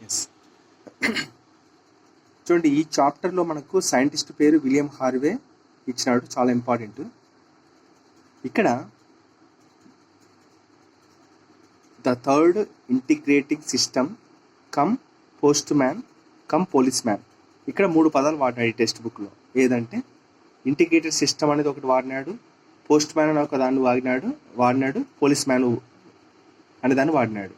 Yes. చూడండి, ఈ చాప్టర్లో మనకు సైంటిస్ట్ పేరు విలియం హార్వే ఇచ్చినాడు, చాలా ఇంపార్టెంట్. ఇక్కడ the third integrating system come post man come police man, ఇక్కడ 3 పదాలు వాడినాడు ఈ టెక్స్ట్ బుక్లో. ఏదంటే ఇంటిగ్రేటెడ్ సిస్టమ్ అనేది ఒకటి వాడినాడు, పోస్ట్ మ్యాన్ అని ఒక దాన్ని వాడినాడు, పోలీస్ మ్యాన్ అనే దాన్ని వాడినాడు.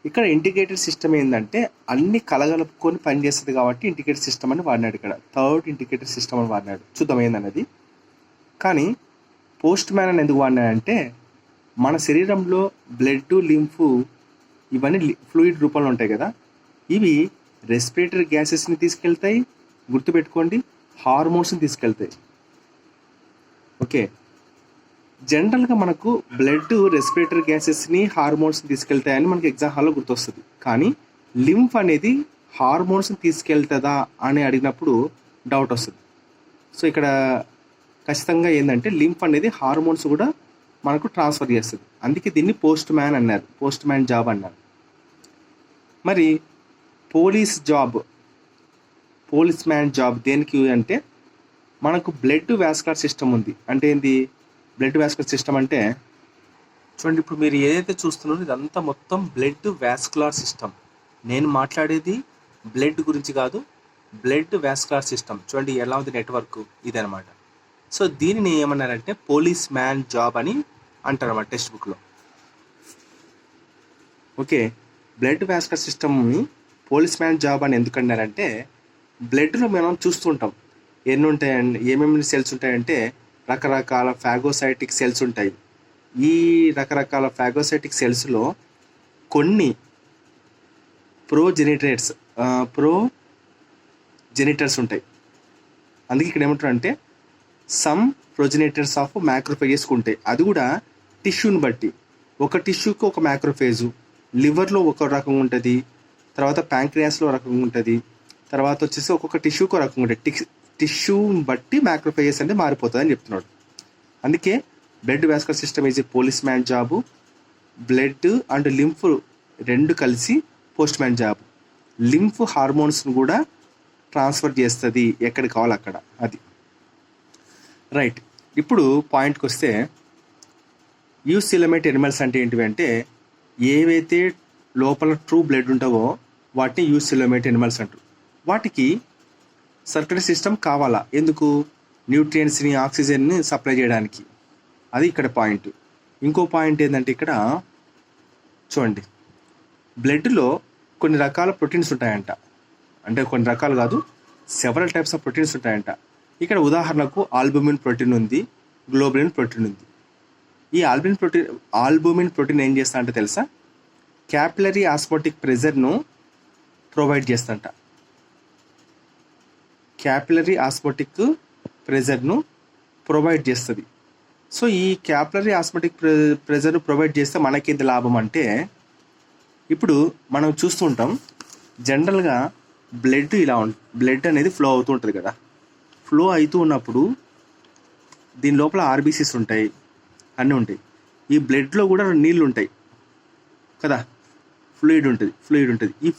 ఇక్కడ ఇంటిగ్రేటెడ్ సిస్టమ్ ఏంటంటే అన్ని కలగలుపుకొని పనిచేస్తుంది కాబట్టి ఇంటిగ్రేటెడ్ సిస్టమ్ అని వాడినాడు. ఇక్కడ థర్డ్ ఇంటిగ్రేటెడ్ సిస్టమ్ అని వాడినాడు. చూద్దాం ఏందన్నది. కానీ పోస్ట్ మ్యాన్ అని ఎందుకు వాడినాడంటే మన శరీరంలో బ్లడ్, లింఫ్ ఇవన్నీ ఫ్లూయిడ్ రూపంలో ఉంటాయి కదా, ఇవి రెస్పిరేటరీ గ్యాసెస్ని తీసుకెళ్తాయి, గుర్తుపెట్టుకోండి, హార్మోన్స్ని తీసుకెళ్తాయి. ఓకే, జనరల్గా మనకు బ్లడ్ రెస్పిరేటరీ గ్యాసెస్ని హార్మోన్స్ని తీసుకెళ్తాయని మనకి ఎగ్జామ్ హాల్లో గుర్తొస్తుంది. కానీ లింఫ్ అనేది హార్మోన్స్ని తీసుకెళ్తుందా అని అడిగినప్పుడు డౌట్ వస్తుంది. సో ఇక్కడ ఖచ్చితంగా ఏంటంటే లింఫ్ అనేది హార్మోన్స్ కూడా మనకు ట్రాన్స్ఫర్ చేస్తుంది. అందుకే దీన్ని పోస్ట్ మ్యాన్ అన్నారు, పోస్ట్ మ్యాన్ జాబ్ అన్నారు. మరి పోలీస్ మ్యాన్ జాబ్ దేనికి అంటే మనకు బ్లడ్ వాస్కులర్ సిస్టమ్ ఉంది. అంటే ఏంది బ్లడ్ వాస్కులర్ సిస్టమ్ అంటే? చూడండి, ఇప్పుడు మీరు ఏదైతే చూస్తున్నారో ఇదంతా మొత్తం బ్లడ్ వాస్కులర్ సిస్టమ్. నేను మాట్లాడేది బ్లడ్ గురించి కాదు, బ్లడ్ వాస్కులర్ సిస్టమ్. చూడండి ఎలా ఉంది నెట్వర్క్, ఇదనమాట. సో దీనిని ఏమన్నారంటే పోలీస్ మ్యాన్ జాబ్ అని అంటారు అన్నమాట టెక్స్ట్ బుక్లో. ఓకే, బ్లడ్ వాస్కులర్ సిస్టమ్ని పోలీస్ మ్యాన్ జాబ్ అని ఎందుకు అన్నారంటే బ్లడ్లో మనం చూస్తుంటాం ఎన్ని ఉంటాయండి, ఏమేమి సెల్స్ ఉంటాయంటే రకరకాల ఫాగోసైటిక్ సెల్స్ ఉంటాయి. ఈ రకరకాల ఫాగోసైటిక్ సెల్స్లో కొన్ని ప్రోజెనిటర్స్ ఉంటాయి. అందుకే ఇక్కడ ఏమంటారు అంటే సమ్ ప్రోజెనిటర్స్ ఆఫ్ మ్యాక్రోఫేజెస్ ఉంటాయి. అది కూడా టిష్యూని బట్టి, ఒక టిష్యూకి ఒక మ్యాక్రోఫేజు, లివర్లో ఒక రకం ఉంటుంది, తర్వాత ప్యాంక్రియాస్లో ఒక రకం ఉంటుంది, తర్వాత వచ్చేసి ఒక్కొక్క టిష్యూకి ఒక రకం ఉంటుంది. టిష్యూని బట్టి మ్యాక్రోఫేజెస్ అంటే మారిపోతుంది అని చెప్తున్నాడు. అందుకే blood vascular system is a police man job. Blood and lymph రెండు కలిసి పోస్ట్ మ్యాన్ జాబ్. లింఫ్ హార్మోన్స్ను కూడా ట్రాన్స్ఫర్ చేస్తుంది ఎక్కడికి కావాలి అక్కడ. అది రైట్. ఇప్పుడు పాయింట్కి వస్తే యూసిలమేట్ ఎనిమల్స్ అంటే ఏంటివి అంటే ఏవైతే లోపల ట్రూ బ్లడ్ ఉంటావో వాటిని యూసిలమేట్ ఎనిమల్స్ అంటారు. వాటికి సర్క్యులేటరీ సిస్టమ్ కావాలా? ఎందుకు? న్యూట్రియంట్స్ని, ఆక్సిజన్ని సప్లై చేయడానికి. అది ఇక్కడ పాయింట్. ఇంకో పాయింట్ ఏంటంటే ఇక్కడ చూడండి, బ్లడ్లో కొన్ని రకాల ప్రోటీన్స్ ఉంటాయంట. అంటే కొన్ని రకాలు కాదు, సెవరల్ టైప్స్ ఆఫ్ ప్రోటీన్స్ ఉంటాయంట. ఇక్కడ ఉదాహరణకు ఆల్బుమిన్ ప్రోటీన్ ఉంది, గ్లోబులిన్ ప్రోటీన్ ఉంది. ఈ ఆల్బుమిన్ ప్రోటీన్ ఏం చేస్తా అంటే తెలుసా? క్యాపిలరీ ఆస్మోటిక్ ప్రెజర్ను ప్రొవైడ్ చేస్తుంట. క్యాపిలరీ ఆస్మోటిక్ ప్రెజర్ను ప్రొవైడ్ చేస్తుంది. సో ఈ క్యాపిలరీ ఆస్మోటిక్ ప్రెజర్ను ప్రొవైడ్ చేస్తే మనకేంటి లాభం అంటే, ఇప్పుడు మనం చూస్తుంటాం జనరల్గా బ్లడ్ అనేది ఫ్లో అవుతూ ఉంటుంది కదా. ఫ్లో అవుతూ ఉన్నప్పుడు దీని లోపల ఆర్బీసీస్ ఉంటాయి, అన్నీ ఉంటాయి. ఈ బ్లడ్లో కూడా నీళ్ళు ఉంటాయి కదా, ఫ్లూయిడ్ ఉంటుంది. ఈ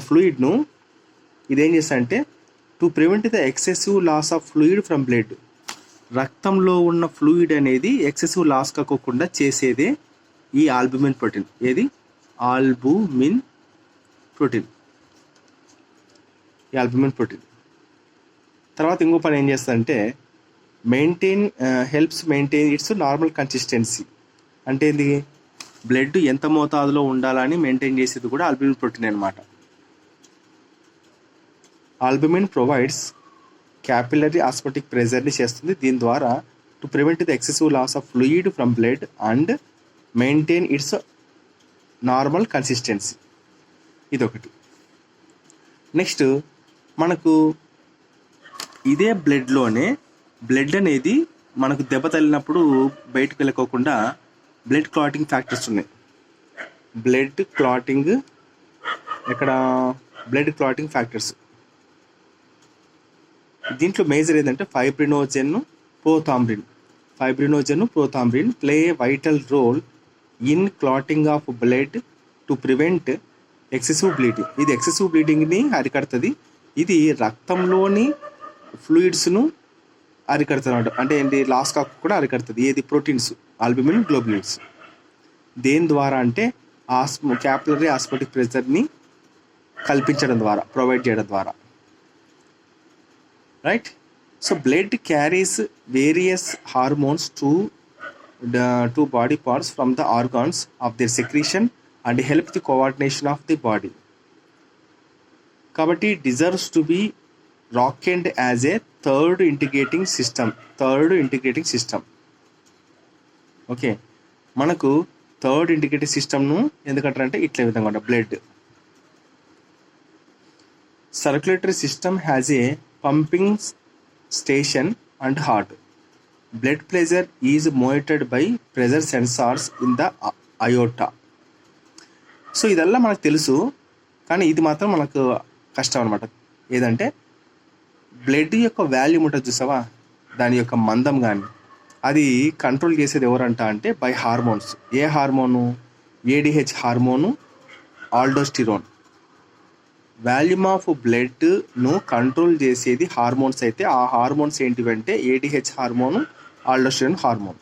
ఫ్లూయిడ్ను ఇదేం చేస్తా అంటే to prevent the excessive loss of fluid from blood. రక్తంలో ఉన్న ఫ్లూయిడ్ అనేది ఎక్సెసివ్ లాస్ కాకోకుండా చేసేదే ఈ ఆల్బుమిన్ ప్రోటీన్. ఏది? Albumin protein. ఈ ఆల్బుమిన్ ప్రోటీన్ తర్వాత ఇంకో పని ఏం చేస్తుందంటే helps maintain its normal consistency. అంటే ఏంది? బ్లడ్ ఎంత మోతాదులో ఉండాలని మెయింటైన్ చేసేది కూడా ఆల్బుమిన్ ప్రోటీన్ అనమాట. ఆల్బుమిన్ ప్రొవైడ్స్ క్యాపిలరీ ఆస్మోటిక్ ప్రెజర్ని చేస్తుంది. దీని ద్వారా to prevent the excessive loss of fluid from blood and maintain its normal consistency. ఇదొకటి. నెక్స్ట్ మనకు ఇదే బ్లడ్ అనేది మనకు దెబ్బ తగిలినప్పుడు బయటకు వెళ్ళకోకుండా బ్లడ్ క్లాటింగ్ ఫ్యాక్టర్స్ ఉన్నాయి. బ్లడ్ క్లాటింగ్ ఫ్యాక్టర్స్ దీంట్లో మేజర్ ఏంటంటే fibrinogen, prothrombin play a vital role in clotting of blood to prevent excessive bleeding. ఇది ఎక్సెసివ్ బ్లీడింగ్ని అరికడుతుంది. ఇది రక్తంలోని ఫ్లూయిడ్స్ను అరికడుతుంది అన్నమాట. అంటే ఏంటి, లాస్ కాక కూడా అరికడుతుంది. ఏది, ప్రోటీన్స్, ఆల్బుమిన్, గ్లోబులిన్స్. దేని ద్వారా అంటే క్యాపిలరీ ఆస్మోటిక్ ప్రెషర్ని కల్పించడం ద్వారా, ప్రొవైడ్ చేయడం ద్వారా, right. So blood carries various hormones to body parts from the organs of their secretion and help the coordination of the body. కాబట్టి deserves to be reckoned as a third integrating system. Okay, మనకు third integrating సిస్టమ్ను ఎందుకంటారంటే ఇట్లా విధంగా ఉంటుంది. Blood circulatory system has a pumping station and heart. Blood pressure is monitored by pressure sensors in the aorta. So ఇదల్లా మనకు తెలుసు, కానీ ఇది మాత్రం మనకు కష్టం అనమాట. ఏదంటే బ్లడ్ యొక్క వాల్యూమ్ ఉంటుంది చూసావా, దాని యొక్క మందం కానీ అది కంట్రోల్ చేసేది ఎవరంట అంటే by hormones. A hormone? ADH hormone, aldosterone. Volume of బ్లడ్ను కంట్రోల్ చేసేది హార్మోన్స్ అయితే ఆ హార్మోన్స్ ఏంటివంటే ఏడిహెచ్ హార్మోను, ఆల్డోస్టిరోన్ హార్మోన్.